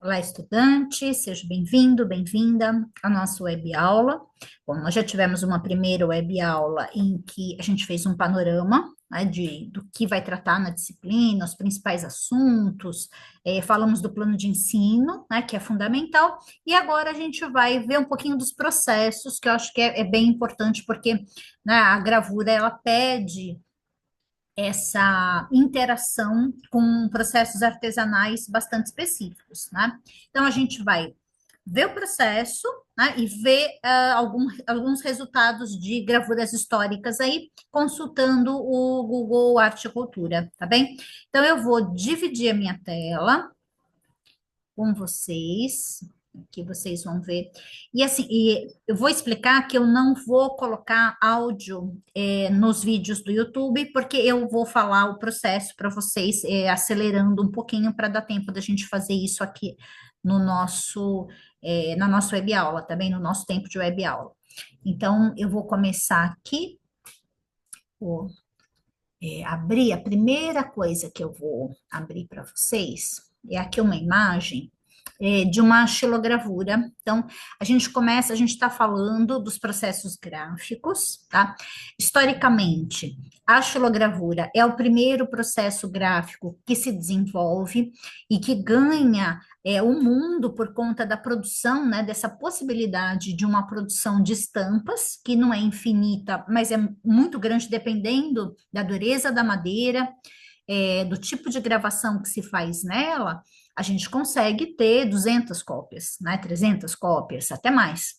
Olá, estudante, seja bem-vindo, bem-vinda à nossa web aula. Bom, nós já tivemos uma primeira web aula em que a gente fez um panorama, né, do que vai tratar na disciplina, os principais assuntos, falamos do plano de ensino, né, que é fundamental, e agora a gente vai ver um pouquinho dos processos, que eu acho que é bem importante, porque, né, a gravura, ela pede essa interação com processos artesanais bastante específicos, né? Então, a gente vai ver o processo, né, e ver alguns resultados de gravuras históricas aí, consultando o Google Arte e Cultura, tá bem? Então, eu vou dividir a minha tela com vocês, que vocês vão ver. E assim, eu vou explicar que eu não vou colocar áudio nos vídeos do YouTube, porque eu vou falar o processo para vocês, acelerando um pouquinho para dar tempo da gente fazer isso aqui no nosso, na nossa web aula, também no nosso tempo de web aula. Então, eu vou começar aqui, vou abrir, a primeira coisa que eu vou abrir para vocês é aqui uma imagem de uma xilogravura. Então, a gente está falando dos processos gráficos, tá? Historicamente, a xilogravura é o primeiro processo gráfico que se desenvolve e que ganha o mundo por conta da produção, né, dessa possibilidade de uma produção de estampas, que não é infinita, mas é muito grande, dependendo da dureza da madeira, do tipo de gravação que se faz nela, a gente consegue ter 200 cópias, né, 300 cópias, até mais.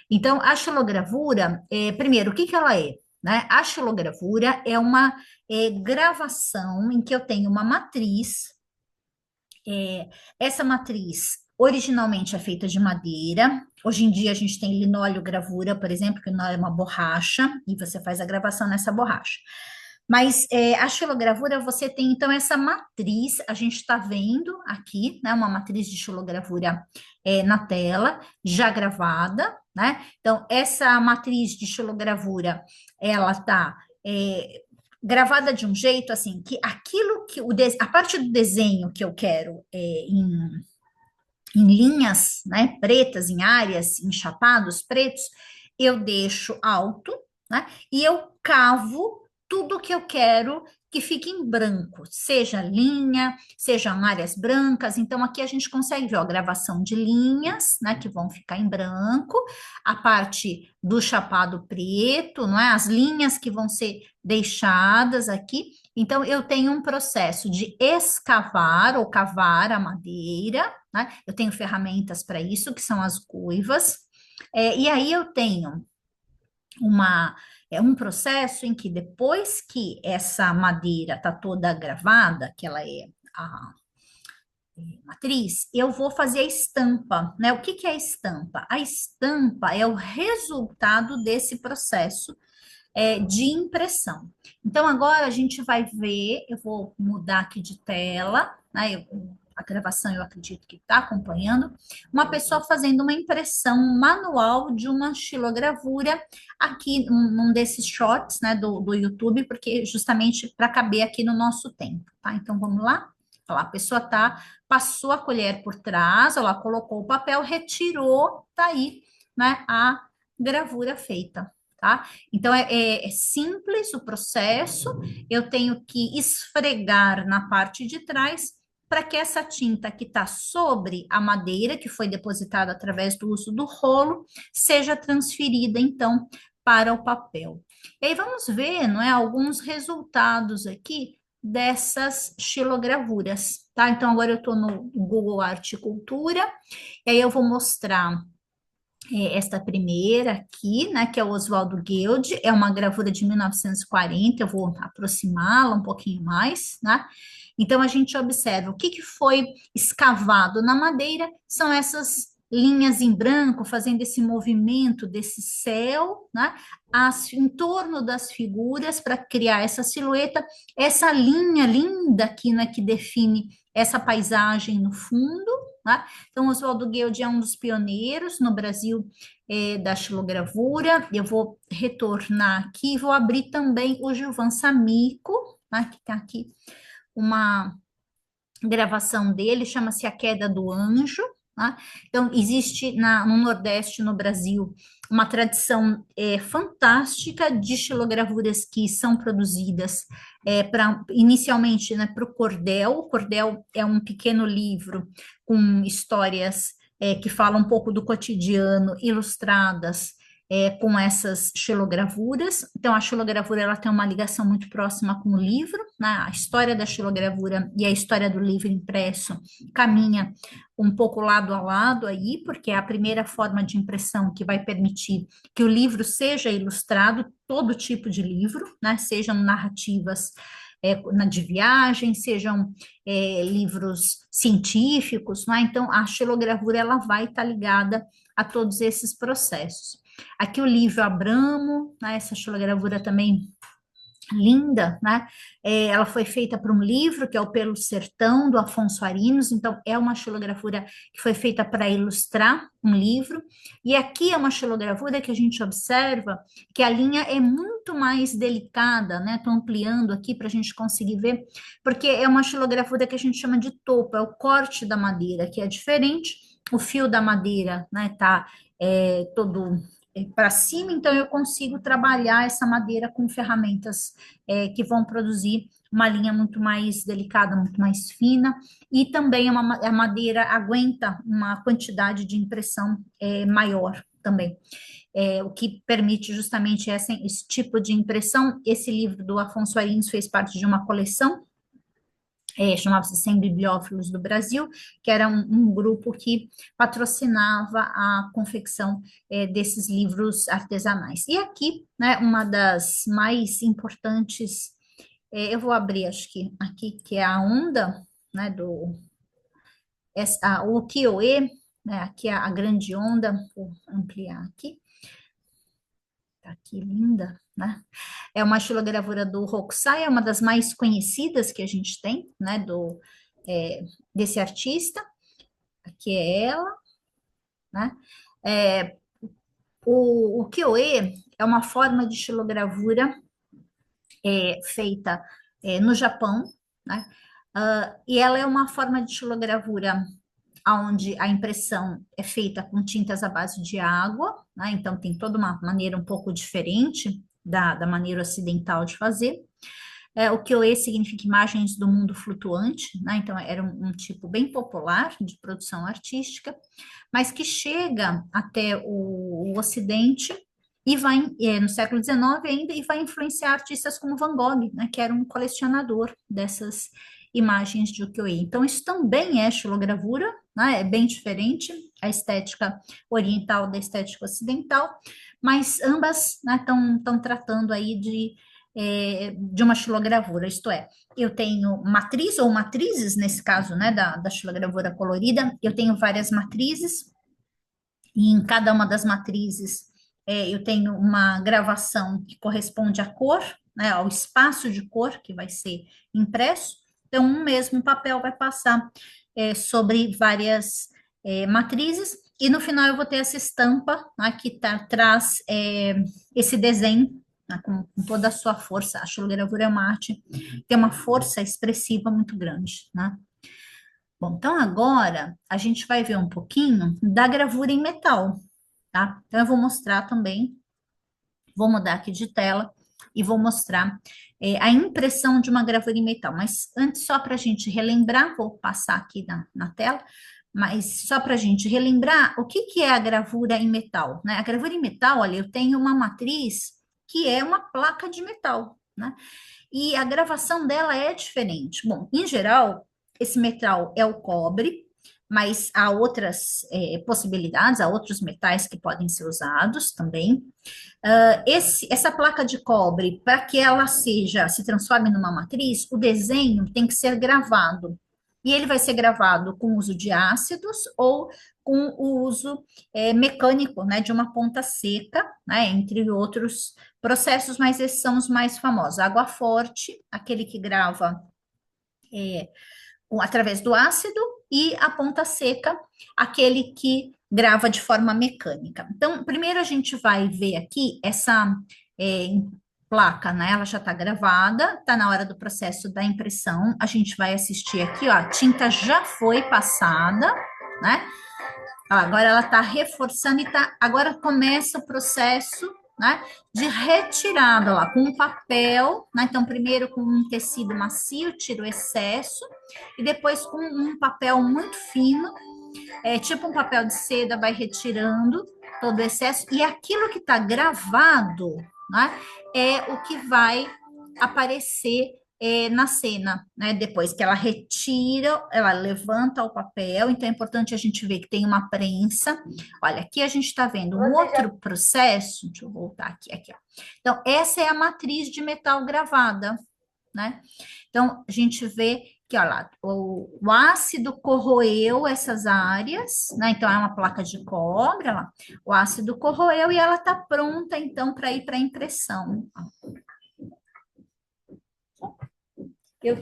Então, a xilogravura, primeiro, o que que ela é? Né? A xilogravura é uma gravação em que eu tenho uma matriz. Essa matriz originalmente é feita de madeira. Hoje em dia a gente tem linóleo gravura, por exemplo, que linóleo é uma borracha, e você faz a gravação nessa borracha. Mas a xilogravura, você tem então essa matriz, a gente está vendo aqui, né, uma matriz de xilogravura na tela, já gravada, né? Então, essa matriz de xilogravura, ela está gravada de um jeito assim, que aquilo que a parte do desenho que eu quero em linhas, né, pretas, em áreas, em chapados pretos, eu deixo alto, né, e eu cavo tudo que eu quero que fique em branco, seja linha, sejam áreas brancas. Então, aqui a gente consegue ver ó, a gravação de linhas, né, que vão ficar em branco, a parte do chapado preto, não é? As linhas que vão ser deixadas aqui. Então, eu tenho um processo de escavar ou cavar a madeira, né? Eu tenho ferramentas para isso, que são as goivas, e aí eu tenho um processo em que depois que essa madeira está toda gravada, que ela é a matriz, eu vou fazer a estampa, né? O que que é a estampa? A estampa é o resultado desse processo de impressão. Então, agora a gente vai ver, eu vou mudar aqui de tela, né? A gravação eu acredito que está acompanhando, uma pessoa fazendo uma impressão manual de uma xilogravura aqui num desses shorts, né, do YouTube, porque justamente para caber aqui no nosso tempo, tá? Então vamos lá? Olha lá, a pessoa passou a colher por trás, ela colocou o papel, retirou, tá aí, né, a gravura feita, tá? Então, é simples o processo, eu tenho que esfregar na parte de trás para que essa tinta que está sobre a madeira, que foi depositada através do uso do rolo, seja transferida, então, para o papel. E aí vamos ver, não é, alguns resultados aqui dessas xilogravuras, tá? Então, agora eu estou no Google Arte e Cultura, e aí eu vou mostrar esta primeira aqui, né, que é o Oswaldo Guild, é uma gravura de 1940, eu vou aproximá-la um pouquinho mais, né? Então a gente observa o que que foi escavado na madeira, são essas linhas em branco, fazendo esse movimento desse céu, né? Em torno das figuras para criar essa silhueta, essa linha linda aqui, né, que define essa paisagem no fundo, né? Então, Oswaldo Guild é um dos pioneiros no Brasil da xilogravura. Eu vou retornar aqui e vou abrir também o Gilvan Samico, né, que tem aqui uma gravação dele, chama-se A Queda do Anjo, né? Então, existe no Nordeste, no Brasil, uma tradição fantástica de xilogravuras que são produzidas inicialmente, né, para o cordel. O cordel é um pequeno livro com histórias que falam um pouco do cotidiano, ilustradas com essas xilogravuras. Então, a xilogravura ela tem uma ligação muito próxima com o livro, né? A história da xilogravura e a história do livro impresso caminha um pouco lado a lado aí, porque é a primeira forma de impressão que vai permitir que o livro seja ilustrado, todo tipo de livro, né? Sejam narrativas de viagem, sejam livros científicos, né? Então, a xilogravura ela vai estar ligada a todos esses processos. Aqui o livro Abramo, né, essa xilogravura também linda, né? Ela foi feita para um livro que é o Pelo Sertão, do Afonso Arinos, então é uma xilogravura que foi feita para ilustrar um livro, e aqui é uma xilogravura que a gente observa que a linha é muito mais delicada, né? Estou ampliando aqui para a gente conseguir ver, porque é uma xilogravura que a gente chama de topo, é o corte da madeira, que é diferente, o fio da madeira, né, tá todo para cima, então eu consigo trabalhar essa madeira com ferramentas que vão produzir uma linha muito mais delicada, muito mais fina, e também a madeira aguenta uma quantidade de impressão maior também. O que permite justamente esse tipo de impressão. Esse livro do Afonso Arinos fez parte de uma coleção chamava-se 100 Bibliófilos do Brasil, que era um grupo que patrocinava a confecção desses livros artesanais. E aqui, né, uma das mais importantes, eu vou abrir, acho que aqui, que é a onda, né, o ukiyo-e, né, aqui é a grande onda, vou ampliar aqui, tá aqui linda, né? É uma xilogravura do Hokusai, é uma das mais conhecidas que a gente tem, né, desse artista. Aqui é ela, né? É, o Kyoe é uma forma de xilogravura feita no Japão, né? E ela é uma forma de xilogravura onde a impressão é feita com tintas à base de água, né? Então tem toda uma maneira um pouco diferente da maneira ocidental de fazer. O Kyoe significa imagens do mundo flutuante, né? Então era um tipo bem popular de produção artística, mas que chega até o Ocidente e vai no século XIX ainda e vai influenciar artistas como Van Gogh, né? Que era um colecionador dessas imagens de ukiyo-e. Então isso também é xilogravura, né? É bem diferente a estética oriental da estética ocidental, mas ambas estão tratando aí de uma xilogravura, isto é, eu tenho matriz ou matrizes, nesse caso, né, da xilogravura colorida, eu tenho várias matrizes, e em cada uma das matrizes eu tenho uma gravação que corresponde à cor, né, ao espaço de cor que vai ser impresso, então um mesmo papel vai passar sobre várias matrizes, e no final eu vou ter essa estampa, né, que traz esse desenho, né, com toda a sua força. A xilogravura é uma arte que tem uma força expressiva muito grande, né? Bom, então agora a gente vai ver um pouquinho da gravura em metal, tá? Então eu vou mostrar também, vou mudar aqui de tela e vou mostrar a impressão de uma gravura em metal. Mas antes, só para a gente relembrar, vou passar aqui na tela, mas só para a gente relembrar o que é a gravura em metal, né? A gravura em metal, olha, eu tenho uma matriz que é uma placa de metal, né? E a gravação dela é diferente. Bom, em geral, esse metal é o cobre, mas há outras possibilidades, há outros metais que podem ser usados também. Essa placa de cobre, para que ela se transforme numa matriz, o desenho tem que ser gravado. E ele vai ser gravado com o uso de ácidos ou com o uso mecânico, né, de uma ponta seca, né, entre outros processos, mas esses são os mais famosos. Água forte, aquele que grava através do ácido, e a ponta seca, aquele que grava de forma mecânica. Então, primeiro a gente vai ver aqui placa, né? Ela já está gravada, está na hora do processo da impressão. A gente vai assistir aqui, ó, a tinta já foi passada, né? Ó, agora ela está reforçando e tá. Agora começa o processo, né, de retirada, ó, com um papel, né? Então, primeiro com um tecido macio, tira o excesso, e depois com um papel muito fino, tipo um papel de seda, vai retirando todo o excesso, e aquilo que está gravado, né, é o que vai aparecer na cena, né? Depois que ela retira, ela levanta o papel, então é importante a gente ver que tem uma prensa. Olha, aqui a gente está vendo um outro processo, deixa eu voltar aqui, ó. Então, essa é a matriz de metal gravada, né? Então, a gente vê que, olha lá, o ácido corroeu essas áreas, né? Então, é uma placa de cobre, olha lá. O ácido corroeu e ela está pronta, então, para ir para a impressão. Eu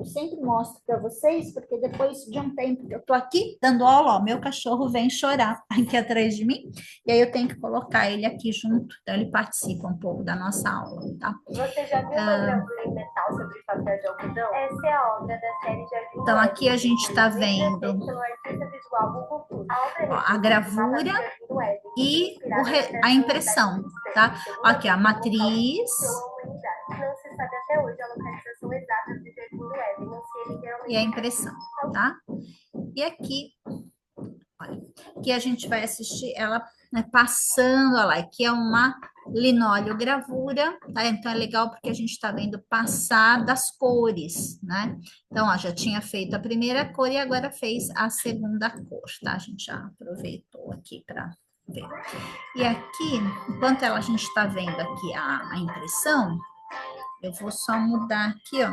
sempre mostro para vocês, porque depois de um tempo que eu tô aqui dando aula, ó, meu cachorro vem chorar aqui atrás de mim, e aí eu tenho que colocar ele aqui junto, então ele participa um pouco da nossa aula, tá? Você já viu uma gravura em metal sobre papel de algodão? Essa é a obra da série Jardim Então, do aqui a Éden, gente está vendo pelo artista visual Hugo Pucci. A obra ó, a representa o gravura Jardim do Éden, e inspirada na a criação da impressão, tá? Aqui, a matriz. humanidade. Não se sabe até hoje a localização exata do Jardim do Éden, ou se ele E a realmente impressão, tá? E aqui, olha, aqui a gente vai assistir ela, né, passando, olha lá, aqui é uma linoleogravura, tá? Então é legal porque a gente está vendo passar das cores, né? Então, ó, já tinha feito a primeira cor e agora fez a segunda cor, tá? A gente já aproveitou aqui para ver. E aqui, enquanto a gente está vendo aqui a impressão, eu vou só mudar aqui, ó.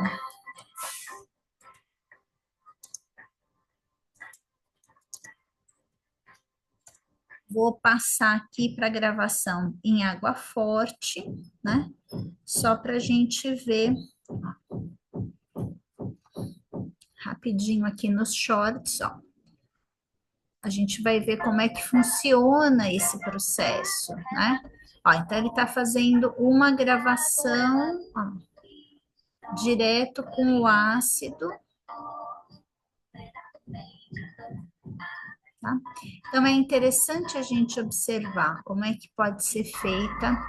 Vou passar aqui para gravação em água forte, né? Só para a gente ver rapidinho aqui nos shorts, ó. A gente vai ver como é que funciona esse processo, né? Ó, então ele está fazendo uma gravação, ó, direto com o ácido, tá? Então é interessante a gente observar como é que pode ser feita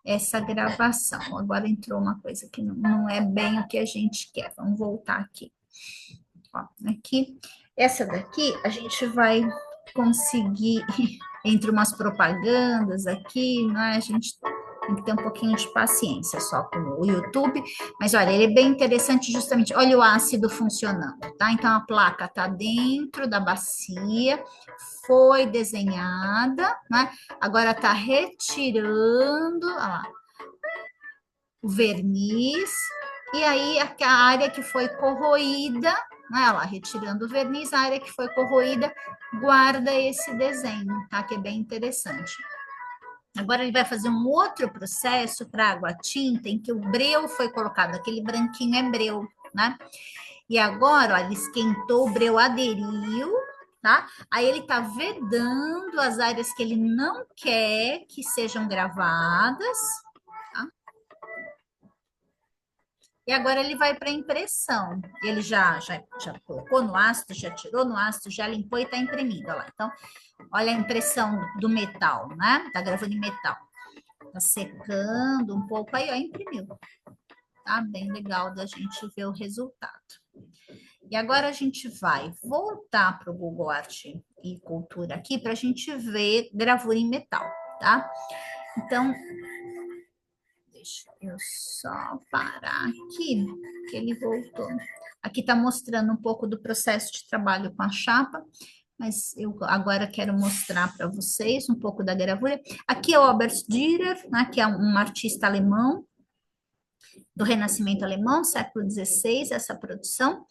essa gravação. Agora entrou uma coisa que não é bem o que a gente quer. Vamos voltar aqui. Ó, aqui, essa daqui a gente vai conseguir, entre umas propagandas aqui, né? A gente tem que ter um pouquinho de paciência só com o YouTube, mas olha, ele é bem interessante justamente, olha o ácido funcionando, tá? Então a placa tá dentro da bacia, foi desenhada, né? Agora tá retirando, ó lá, o verniz, e aí a área que foi corroída, né, lá, retirando o verniz, a área que foi corroída guarda esse desenho, tá? Que é bem interessante. Agora ele vai fazer um outro processo para água tinta, em que o breu foi colocado, aquele branquinho é breu, né? E agora, ó, ele esquentou, o breu aderiu, tá? Aí ele tá vedando as áreas que ele não quer que sejam gravadas, tá? E agora ele vai para a impressão. Ele já colocou no ácido, já tirou no ácido, já limpou e está imprimindo. Olha lá. Então, olha a impressão do metal, né? Está gravando em metal. Está secando um pouco, aí ó, imprimiu. Tá bem legal da gente ver o resultado. E agora a gente vai voltar para o Google Arte e Cultura aqui para a gente ver gravura em metal, tá? Então, deixa eu só parar aqui, que ele voltou. Aqui está mostrando um pouco do processo de trabalho com a chapa, mas eu agora quero mostrar para vocês um pouco da gravura. Aqui é o Albert Dürer, né, que é um artista alemão, do Renascimento Alemão, século XVI, essa produção.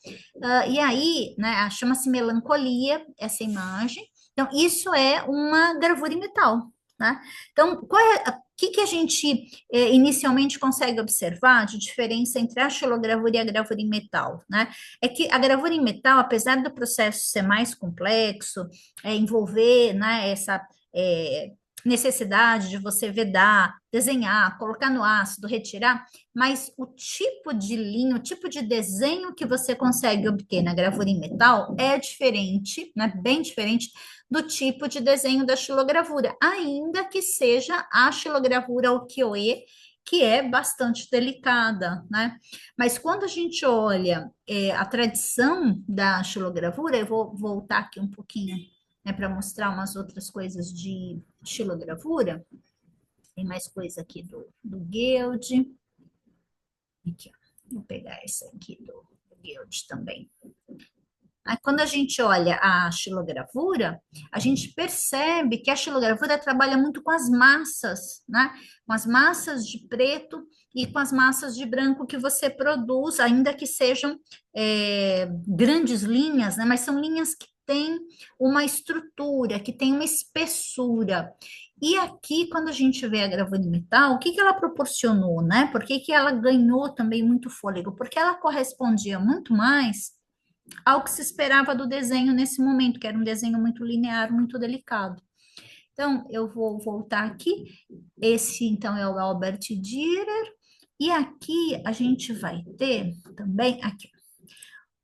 E aí, né, chama-se Melancolia, essa imagem. Então, isso é uma gravura em metal, né? Então, o que a gente inicialmente consegue observar de diferença entre a xilogravura e a gravura em metal, né? É que a gravura em metal, apesar do processo ser mais complexo, envolver, né, essa necessidade de você vedar, desenhar, colocar no ácido, retirar, mas o tipo de linha, o tipo de desenho que você consegue obter na gravura em metal é diferente, né, bem diferente do tipo de desenho da xilogravura, ainda que seja a xilogravura ukiyo-e, que é bastante delicada, né? Mas quando a gente olha a tradição da xilogravura, eu vou voltar aqui um pouquinho, né, para mostrar umas outras coisas de xilogravura. Tem mais coisa aqui do Guild. Aqui, ó. Vou pegar essa aqui do Guild também. Aí, quando a gente olha a xilogravura, a gente percebe que a xilogravura trabalha muito com as massas, né? Com as massas de preto e com as massas de branco que você produz, ainda que sejam grandes linhas, né? Mas são linhas que têm uma estrutura, que têm uma espessura. E aqui, quando a gente vê a gravura em metal, o que que ela proporcionou, né? Por que que ela ganhou também muito fôlego? Porque ela correspondia muito mais ao que se esperava do desenho nesse momento, que era um desenho muito linear, muito delicado. Então, eu vou voltar aqui. Esse, então, é o Albert Dürer. E aqui a gente vai ter também aqui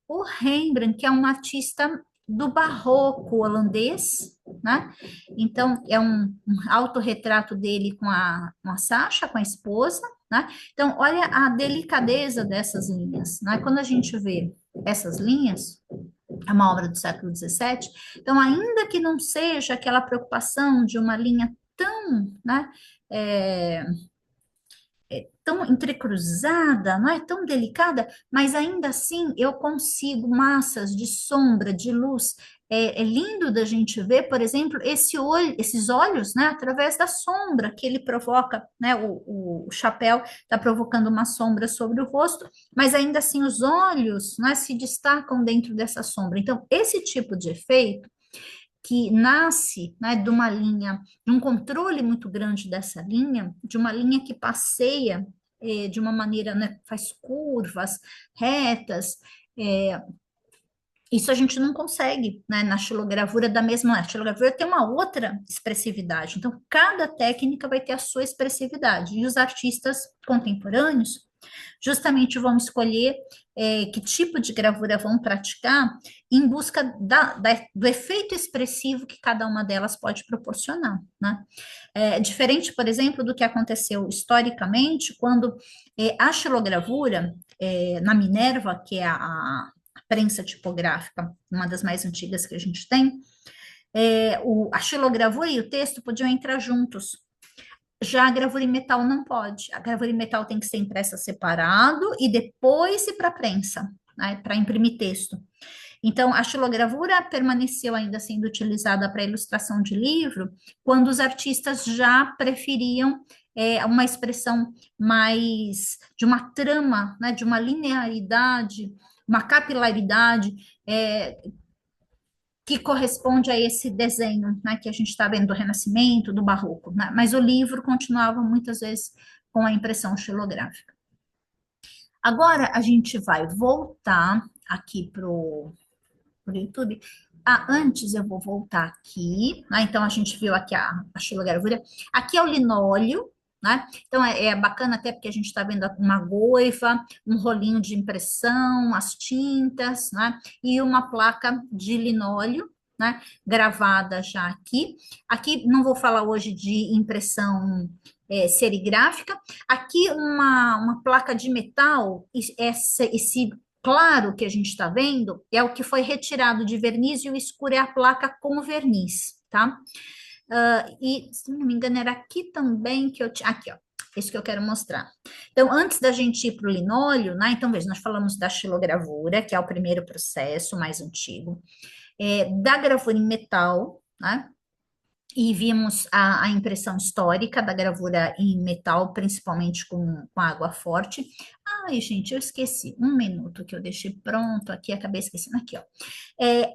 o Rembrandt, que é um artista do barroco holandês, né? Então, é um autorretrato dele com a Sacha, com a esposa, né? Então, olha a delicadeza dessas linhas, né? Quando a gente vê essas linhas, é uma obra do século XVII, então, ainda que não seja aquela preocupação de uma linha tão, né, é, tão entrecruzada, não é tão delicada, mas ainda assim eu consigo massas de sombra, de luz. É lindo da gente ver, por exemplo, esses olhos, né, através da sombra que ele provoca, né, o chapéu está provocando uma sombra sobre o rosto, mas ainda assim os olhos, né, se destacam dentro dessa sombra. Então, esse tipo de efeito que nasce, né, de uma linha, de um controle muito grande dessa linha, de uma linha que passeia de uma maneira, né, faz curvas, retas, é, isso a gente não consegue, né, na xilogravura da mesma. A xilogravura tem uma outra expressividade, então cada técnica vai ter a sua expressividade, e os artistas contemporâneos justamente vão escolher que tipo de gravura vão praticar em busca do efeito expressivo que cada uma delas pode proporcionar, né? Diferente, por exemplo, do que aconteceu historicamente, quando a xilogravura, na Minerva, que é a prensa tipográfica, uma das mais antigas que a gente tem, a xilogravura e o texto podiam entrar juntos. Já a gravura em metal não pode. A gravura em metal tem que ser impressa separado e depois ir para a prensa, né, para imprimir texto. Então, a xilogravura permaneceu ainda sendo utilizada para ilustração de livro, quando os artistas já preferiam uma expressão mais de uma trama, né, de uma linearidade, uma capilaridade, que corresponde a esse desenho, né, que a gente está vendo do Renascimento, do Barroco, né? Mas o livro continuava muitas vezes com a impressão xilográfica. Agora a gente vai voltar aqui para o YouTube. Antes eu vou voltar aqui, né? Então a gente viu aqui a xilogravura. Aqui é o linóleo, né? Então é bacana até porque a gente está vendo uma goiva, um rolinho de impressão, as tintas, né? E uma placa de linóleo, né? Gravada já aqui. Aqui não vou falar hoje de impressão serigráfica. Aqui uma placa de metal, esse claro que a gente está vendo é o que foi retirado de verniz e o escuro é a placa com verniz, tá? E, se não me engano, era aqui também que eu tinha. Aqui, ó. Isso que eu quero mostrar. Então, antes da gente ir para o linóleo, né? Então, veja, nós falamos da xilogravura, que é o primeiro processo mais antigo, da gravura em metal, né? E vimos a impressão histórica da gravura em metal, principalmente com água forte. Ai, gente, eu esqueci. Um minuto que eu deixei pronto aqui, acabei esquecendo aqui, ó.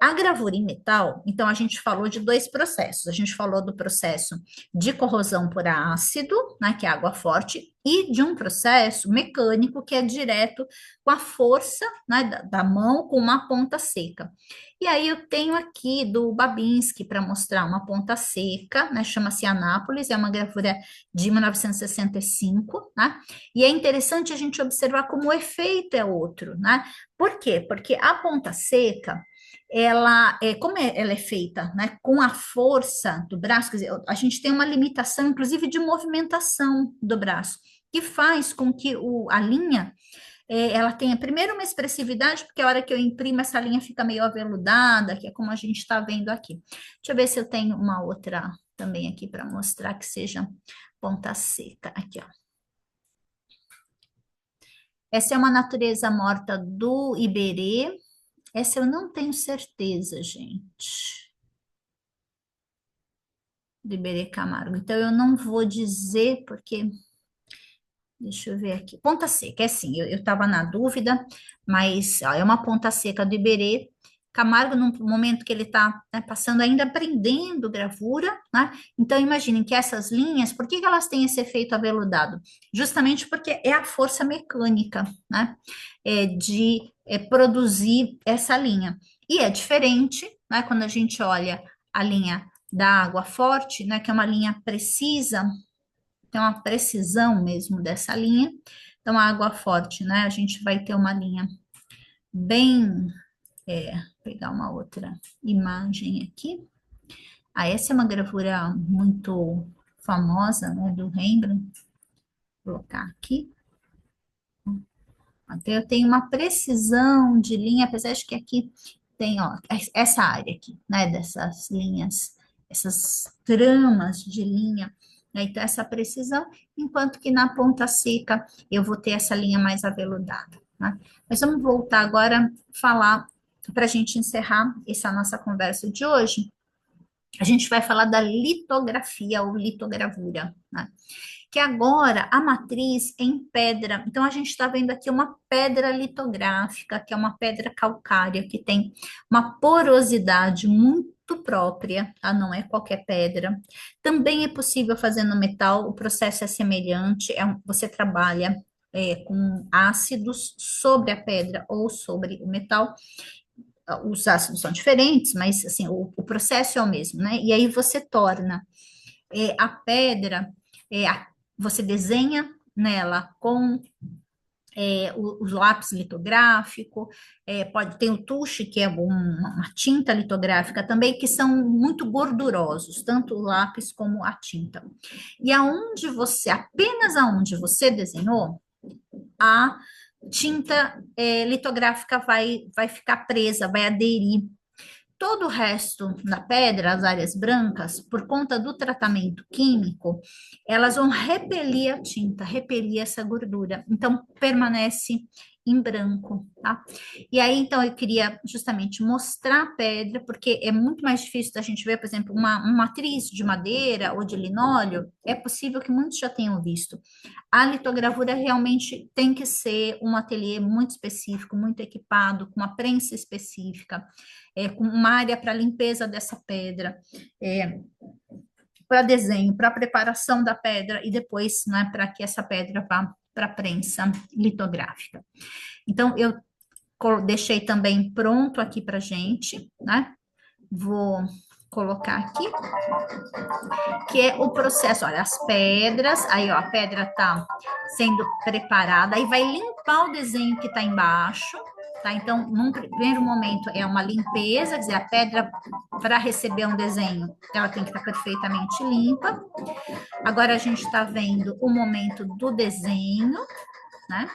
A gravura em metal, então a gente falou de dois processos. A gente falou do processo de corrosão por ácido, né, que é água forte, e de um processo mecânico que é direto com a força, né, da mão com uma ponta seca. E aí eu tenho aqui do Babinski para mostrar uma ponta seca, né, chama-se Anápolis, é uma gravura de 1965, né? E é interessante a gente observar como o efeito é outro, né? Por quê? Porque a ponta seca, ela é feita, né, com a força do braço, quer dizer, a gente tem uma limitação, inclusive, de movimentação do braço, que faz com que a linha ela tenha primeiro uma expressividade, porque a hora que eu imprimo essa linha fica meio aveludada, que é como a gente está vendo aqui. Deixa eu ver se eu tenho uma outra também aqui para mostrar que seja ponta seca. Aqui, ó. Essa é uma natureza morta do Iberê. Essa eu não tenho certeza, gente. Do Iberê Camargo. Então, eu não vou dizer, porque. Deixa eu ver aqui. Ponta seca, é sim, eu estava na dúvida, mas ó, é uma ponta seca do Iberê. Camargo, no momento que ele está passando, ainda aprendendo gravura, né? Então, imaginem que essas linhas, por que que elas têm esse efeito aveludado? Justamente porque é a força mecânica, né? De produzir essa linha. E é diferente, né? Quando a gente olha a linha da água forte, né? Que é uma linha precisa, tem uma precisão mesmo dessa linha. Então, a água forte, né? A gente vai ter uma linha bem. Pegar uma outra imagem aqui. Ah, essa é uma gravura muito famosa, né? Do Rembrandt. Vou colocar aqui. Então, eu tenho uma precisão de linha, apesar de que aqui tem, ó, essa área aqui, né? Dessas linhas, essas tramas de linha, né? Então, essa precisão, enquanto que na ponta seca eu vou ter essa linha mais aveludada, né? Mas vamos voltar agora a falar, para a gente encerrar essa nossa conversa de hoje, a gente vai falar da litografia ou litogravura, né? Que agora a matriz é em pedra. Então, a gente está vendo aqui uma pedra litográfica, que é uma pedra calcária, que tem uma porosidade muito própria, tá? Não é qualquer pedra. Também é possível fazer no metal, o processo é semelhante, você trabalha com ácidos sobre a pedra ou sobre o metal. Os ácidos são diferentes, mas assim, o processo é o mesmo, né? E aí você torna a pedra, é, a- você desenha nela com o lápis litográfico, pode ter o tuche, que é uma tinta litográfica também, que são muito gordurosos, tanto o lápis como a tinta. E apenas aonde você desenhou, a tinta litográfica vai ficar presa, vai aderir. Todo o resto da pedra, as áreas brancas, por conta do tratamento químico, elas vão repelir a tinta, repelir essa gordura. Então, permanece em branco, tá? E aí, então, eu queria justamente mostrar a pedra, porque é muito mais difícil da gente ver, por exemplo, uma matriz de madeira ou de linóleo, é possível que muitos já tenham visto. A litogravura realmente tem que ser um ateliê muito específico, muito equipado, com uma prensa específica, com uma área para limpeza dessa pedra, para desenho, para preparação da pedra e depois, né, para que essa pedra vá para a prensa litográfica. Então, eu deixei também pronto aqui para gente, né? Vou colocar aqui, que é o processo, olha, as pedras, aí ó, a pedra tá sendo preparada, aí vai limpar o desenho que tá embaixo, tá? Então, num primeiro momento é uma limpeza, quer dizer, a pedra para receber um desenho, ela tem que estar perfeitamente limpa. Agora a gente está vendo o momento do desenho, né?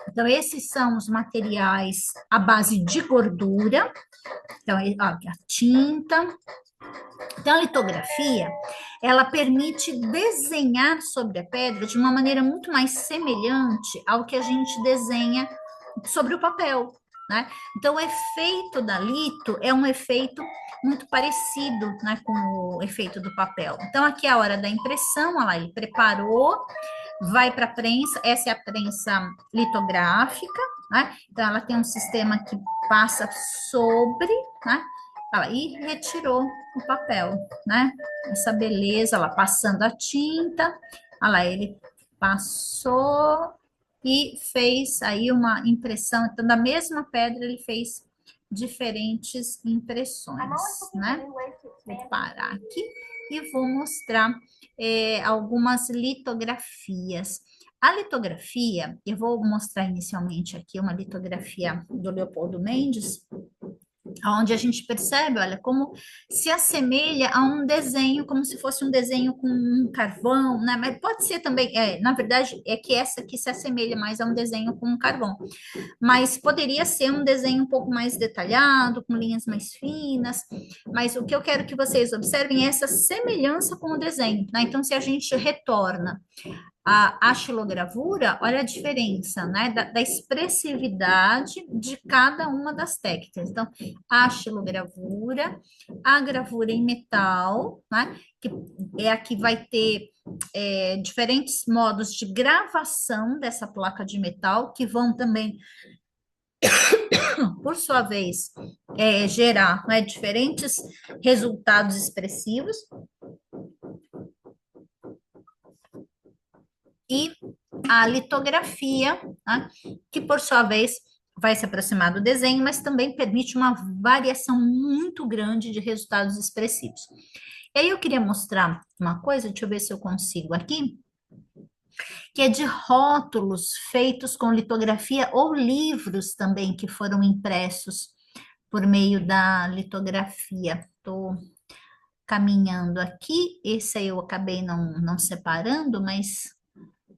Então, esses são os materiais à base de gordura. Então, ó, a tinta. Então, a litografia, ela permite desenhar sobre a pedra de uma maneira muito mais semelhante ao que a gente desenha sobre o papel, né? Então, o efeito da lito é um efeito muito parecido, né, com o efeito do papel. Então, aqui é a hora da impressão, olha lá, ele preparou, vai para a prensa, essa é a prensa litográfica, né? Então, ela tem um sistema que passa sobre, né? E retirou o papel, né? Essa beleza, ela passando a tinta, olha lá, ele passou e fez aí uma impressão. Então, da mesma pedra, ele fez diferentes impressões, né? Vou parar aqui e vou mostrar algumas litografias. A litografia, eu vou mostrar inicialmente aqui uma litografia do Leopoldo Mendes, onde a gente percebe, olha, como se assemelha a um desenho, como se fosse um desenho com um carvão, né? Mas pode ser também, na verdade, é que essa aqui se assemelha mais a um desenho com um carvão, mas poderia ser um desenho um pouco mais detalhado, com linhas mais finas, mas o que eu quero que vocês observem é essa semelhança com o desenho, né? Então, se a gente retorna a xilogravura, olha a diferença, né, da expressividade de cada uma das técnicas. Então, a xilogravura, a gravura em metal, né, que é a que vai ter diferentes modos de gravação dessa placa de metal, que vão também, por sua vez, gerar, né, diferentes resultados expressivos. E a litografia, né, que por sua vez vai se aproximar do desenho, mas também permite uma variação muito grande de resultados expressivos. E aí eu queria mostrar uma coisa, deixa eu ver se eu consigo aqui, que é de rótulos feitos com litografia ou livros também que foram impressos por meio da litografia. Estou caminhando aqui, esse aí eu acabei não separando, mas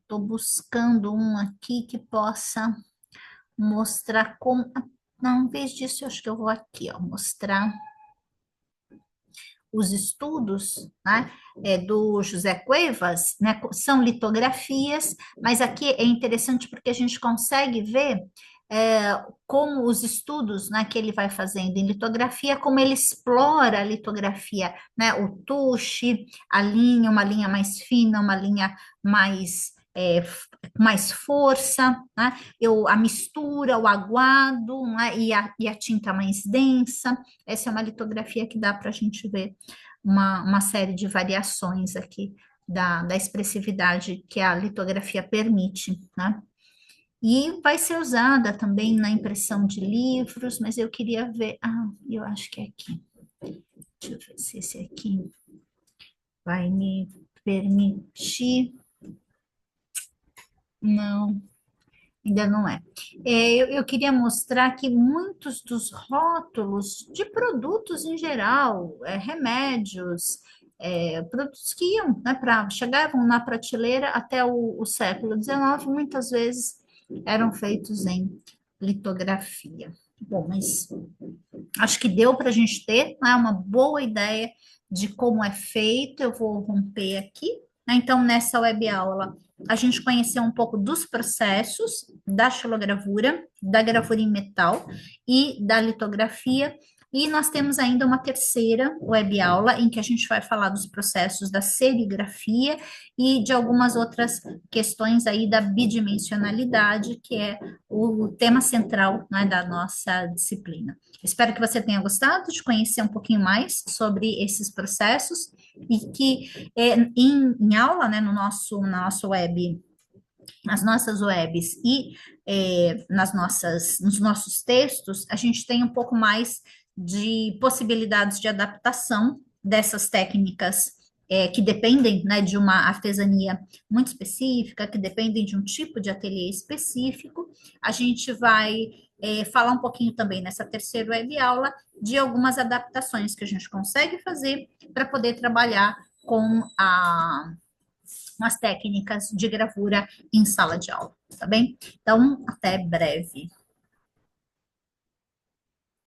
estou buscando um aqui que possa mostrar como. Não, em vez disso, eu acho que eu vou aqui, ó, mostrar os estudos, né, do José Cuevas, né, são litografias, mas aqui é interessante porque a gente consegue ver como os estudos, né, que ele vai fazendo em litografia, como ele explora a litografia, né, o touche, a linha, uma linha mais fina, uma linha mais mais força, né? A mistura, o aguado, né? E a tinta mais densa. Essa é uma litografia que dá para a gente ver uma série de variações aqui da expressividade que a litografia permite, né? E vai ser usada também na impressão de livros, mas eu queria ver. Ah, eu acho que é aqui. Deixa eu ver se esse aqui vai me permitir. Não, ainda não é. Eu queria mostrar que muitos dos rótulos de produtos em geral, remédios, produtos que iam, né, chegavam na prateleira até o século XIX, muitas vezes eram feitos em litografia. Bom, mas acho que deu para a gente ter, né, uma boa ideia de como é feito. Eu vou romper aqui, né? Então, nessa web aula, a gente conheceu um pouco dos processos da xilogravura, da gravura em metal e da litografia. E nós temos ainda uma terceira web aula em que a gente vai falar dos processos da serigrafia e de algumas outras questões aí da bidimensionalidade, que é o tema central, né, da nossa disciplina. Espero que você tenha gostado de conhecer um pouquinho mais sobre esses processos e que em aula, né, na nossa web, nas nossas webs e nos nossos textos, a gente tem um pouco mais de possibilidades de adaptação dessas técnicas que dependem, né, de uma artesania muito específica, que dependem de um tipo de ateliê específico. A gente vai falar um pouquinho também nessa terceira web aula de algumas adaptações que a gente consegue fazer para poder trabalhar com as técnicas de gravura em sala de aula, tá bem? Então, até breve.